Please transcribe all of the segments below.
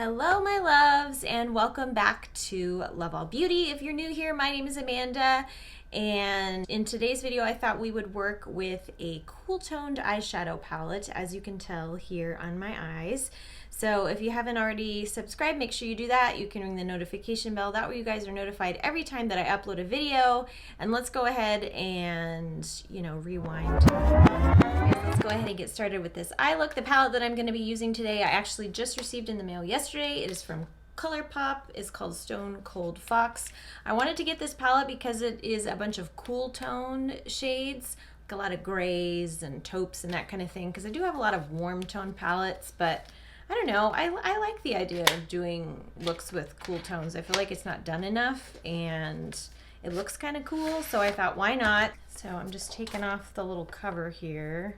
Hello my loves and welcome back to Love All Beauty. If you're new here, my name is Amanda and in today's video I thought we would work with a cool toned eyeshadow palette, as you can tell here on my eyes. So if you haven't already subscribed, make sure you do that. You can ring the notification bell, that way you guys are notified every time that I upload a video. And let's go ahead and, rewind. Let's go ahead and get started with this eye look. The palette that I'm going to be using today, I actually just received in the mail yesterday. It is from Colourpop. It's called Stone Cold Fox. I wanted to get this palette because it is a bunch of cool tone shades, like a lot of grays and taupes and that kind of thing, because I do have a lot of warm tone palettes, but I don't know, I like the idea of doing looks with cool tones. I feel like it's not done enough and it looks kind of cool, so I thought why not. So I'm just taking off the little cover here.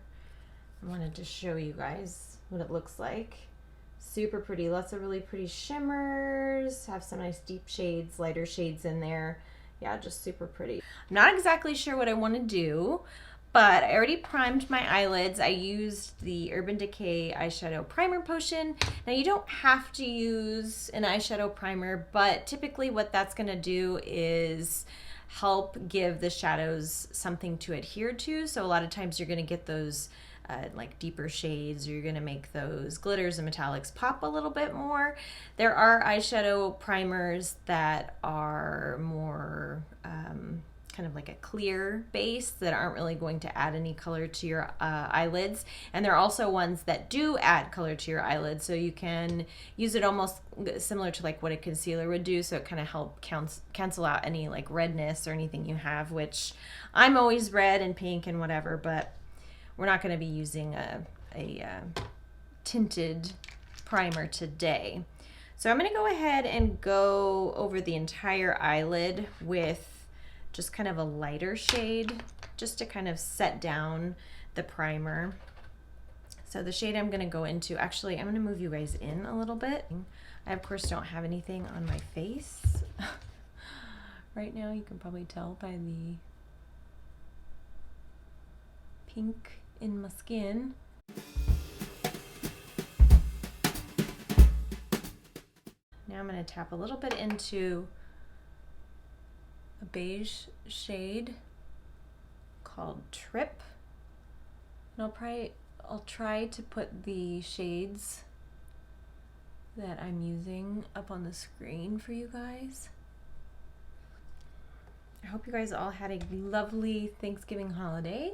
I wanted to show you guys what it looks like. Super pretty, lots of really pretty shimmers, have some nice deep shades, lighter shades in there. Yeah, just super pretty. I'm not exactly sure what I want to do, but I already primed my eyelids. I used the Urban Decay eyeshadow primer potion. Now you don't have to use an eyeshadow primer, but typically what that's gonna do is help give the shadows something to adhere to. So a lot of times you're gonna get those like deeper shades, or you're gonna make those glitters and metallics pop a little bit more. There are eyeshadow primers that are more kind of like a clear base that aren't really going to add any color to your eyelids, and there are also ones that do add color to your eyelids, so you can use it almost similar to like what a concealer would do, so it kind of help cancel out any like redness or anything you have, which I'm always red and pink and whatever, but we're not going to be using a tinted primer today. So I'm going to go ahead and go over the entire eyelid with just kind of a lighter shade, just to kind of set down the primer. So the shade I'm going to go into, actually I'm going to move you guys in a little bit. I of course don't have anything on my face right now. You can probably tell by the pink in my skin. Now I'm going to tap a little bit into a beige shade called Trip. And I'll try to put the shades that I'm using up on the screen for you guys. I hope you guys all had a lovely Thanksgiving holiday.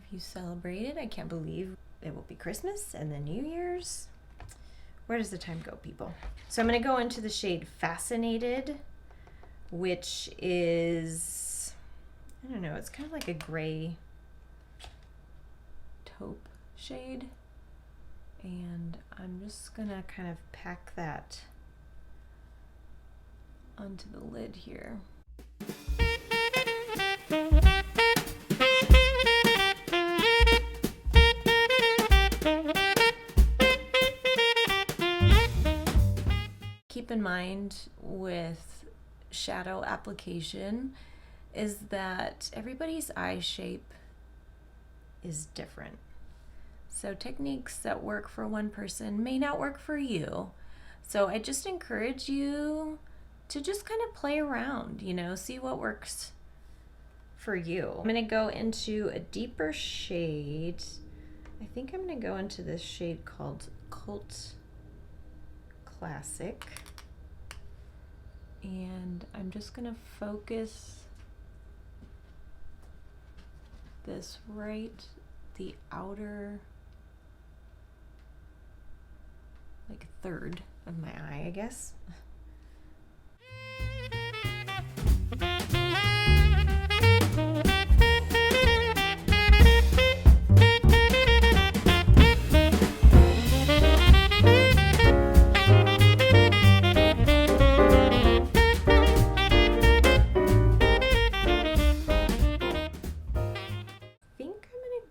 If you celebrated, I can't believe it will be Christmas and then New Year's. Where does the time go, people? So I'm going to go into the shade Fascinated, which is, I don't know, it's kind of like a gray taupe shade. And I'm just going to kind of pack that onto the lid here. Keep in mind with shadow application is that everybody's eye shape is different. So techniques that work for one person may not work for you. So I just encourage you to just kind of play around, see what works for you. I'm going to go into a deeper shade. I think I'm going to go into this shade called Cult Classic. And I'm just going to focus this right, the outer, like third of my eye, I guess.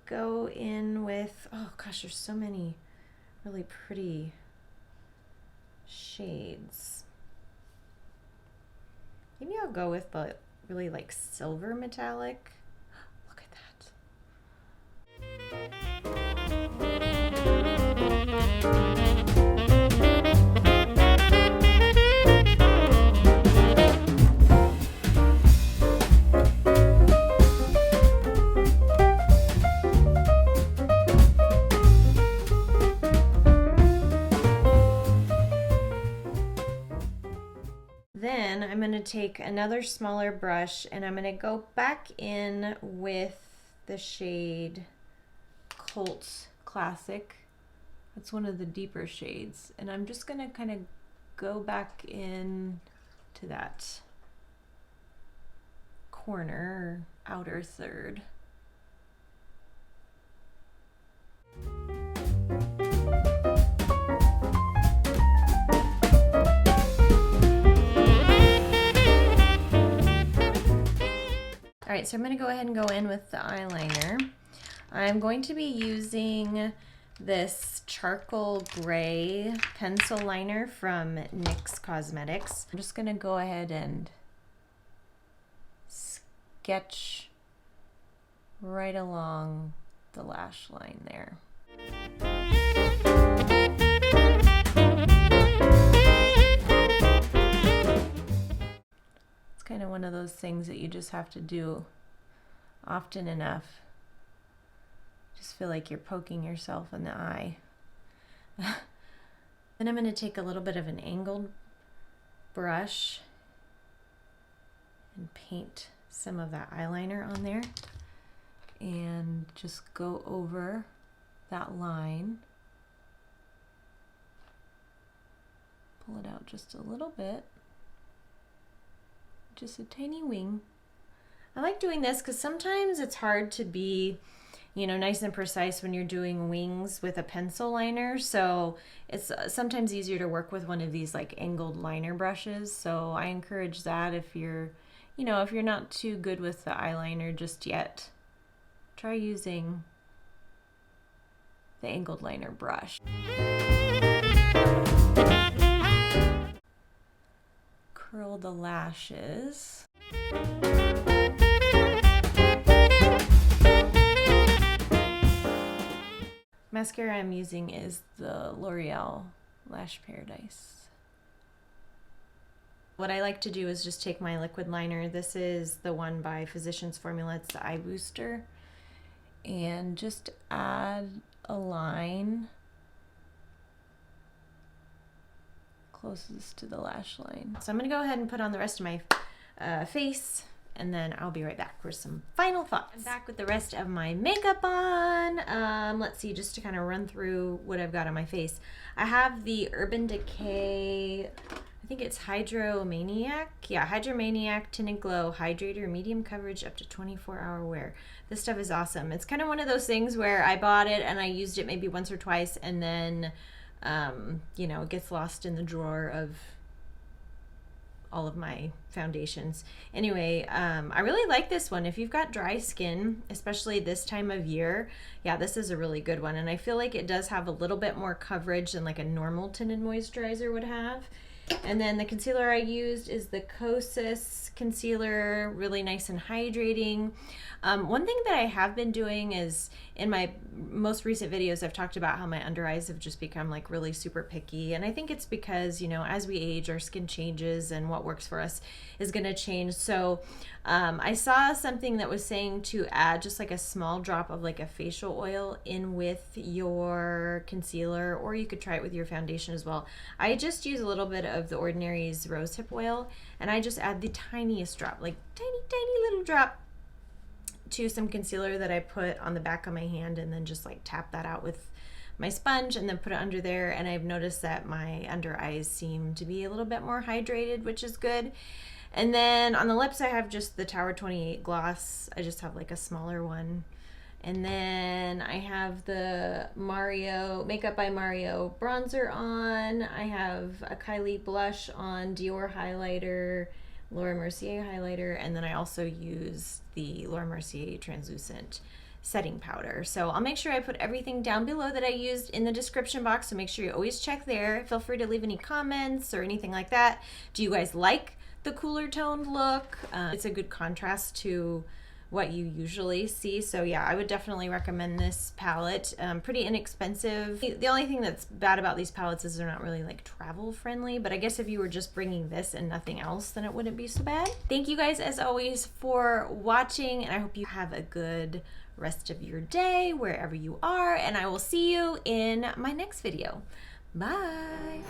Go in with, oh gosh, there's so many really pretty shades. Maybe I'll go with the really like silver metallic. Look at that. then I'm going to take another smaller brush and I'm going to go back in with the shade Cult Classic. That's one of the deeper shades. And I'm just going to kind of go back in to that corner, or outer third. All right, so I'm going to go ahead and go in with the eyeliner. I'm going to be using this charcoal gray pencil liner from NYX Cosmetics. I'm just going to go ahead and sketch right along the lash line there. It's kind of one of those things that you just have to do often enough. Just feel like you're poking yourself in the eye. Then I'm going to take a little bit of an angled brush and paint some of that eyeliner on there and just go over that line. Pull it out just a little bit. Just a tiny wing. I like doing this because sometimes it's hard to be, you know, nice and precise when you're doing wings with a pencil liner. So it's sometimes easier to work with one of these like angled liner brushes. So I encourage that if you're, you know, if you're not too good with the eyeliner just yet, try using the angled liner brush. Curl the lashes. Mascara I'm using is the L'Oreal Lash Paradise. What I like to do is just take my liquid liner. This is the one by Physicians Formula. It's the Eye Booster. And just add a line closest to the lash line. So I'm going to go ahead and put on the rest of my face, and then I'll be right back for some final thoughts. I'm back with the rest of my makeup on. Let's see, just to kind of run through what I've got on my face. I have the Urban Decay, I think it's HydroManiac. Yeah, HydroManiac Tinted Glow Hydrator, medium coverage up to 24-hour wear. This stuff is awesome. It's kind of one of those things where I bought it and I used it maybe once or twice, and then you know, it gets lost in the drawer of all of my foundations. Anyway, I really like this one. If you've got dry skin, especially this time of year, yeah, this is a really good one. And I feel like it does have a little bit more coverage than like a normal tinted moisturizer would have. And then the concealer I used is the Kosas concealer, really nice and hydrating. One thing that I have been doing is, in my most recent videos, I've talked about how my under eyes have just become like really super picky. And I think it's because, you know, as we age, our skin changes and what works for us is going to change. So I saw something that was saying to add just like a small drop of like a facial oil in with your concealer, or you could try it with your foundation as well. I just use a little bit of the Ordinary's rosehip oil, and I just add the tiniest drop, like tiny little drop, to some concealer that I put on the back of my hand, and then just like tap that out with my sponge and then put it under there. And I've noticed that my under eyes seem to be a little bit more hydrated, which is good. And then on the lips, I have just the Tower 28 gloss. I just have like a smaller one. And then I have the Mario Makeup by Mario bronzer on. I have a Kylie blush on, Dior highlighter, Laura Mercier highlighter, and then I also use the Laura Mercier translucent setting powder. So I'll make sure I put everything down below that I used in the description box, so make sure you always check there. Feel free to leave any comments or anything like that. Do you guys like the cooler toned look? It's a good contrast to what you usually see. So yeah, I would definitely recommend this palette. Pretty inexpensive. The only thing that's bad about these palettes is they're not really like travel friendly, but I guess if you were just bringing this and nothing else, then it wouldn't be so bad. Thank you guys as always for watching, and I hope you have a good rest of your day wherever you are, and I will see you in my next video. Bye.